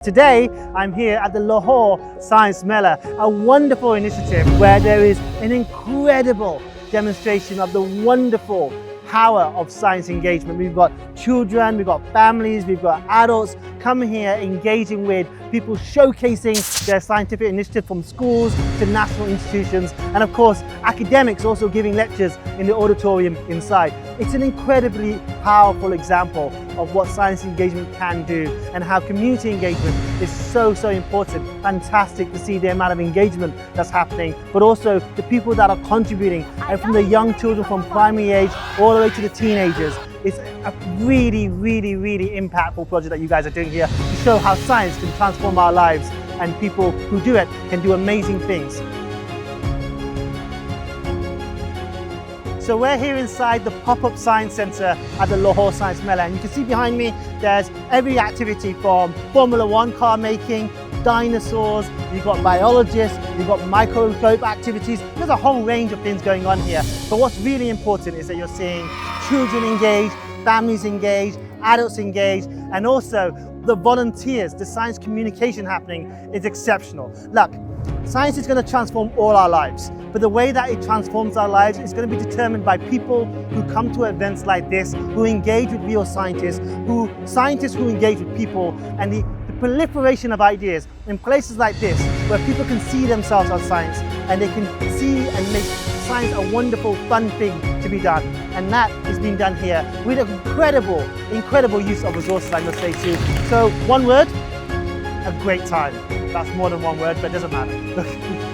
Today, I'm here at the Lahore Science Mela, a wonderful initiative where there is an incredible demonstration of the wonderful power of science engagement. We've got children, we've got families, we've got adults coming here engaging with people showcasing their scientific initiative from schools to national institutions, and of course academics also giving lectures in the auditorium inside. It's an incredibly powerful example of what science engagement can do and how community engagement is so important. Fantastic to see the amount of engagement that's happening, but also the people that are contributing, and from the young children from primary age all the way to the teenagers. It's a really impactful project that you guys are doing here to show how science can transform our lives, and people who do it can do amazing things. So we're here inside the pop-up science centre at the Lahore Science Mela, and you can see behind me there's every activity from Formula One car making, dinosaurs, you've got biologists, you've got microscope activities. There's a whole range of things going on here. But what's really important is that you're seeing children engaged, families engaged, adults engaged, and also the volunteers, the science communication happening is exceptional. Look, science is going to transform all our lives, but the way that it transforms our lives is going to be determined by people who come to events like this, who engage with real scientists who engage with people, and the proliferation of ideas in places like this where people can see themselves as science and they can see and make science a wonderful, fun thing to be done. And that is being done here with incredible use of resources, I must say too. So one word, a great time. That's more than one word, but it doesn't matter.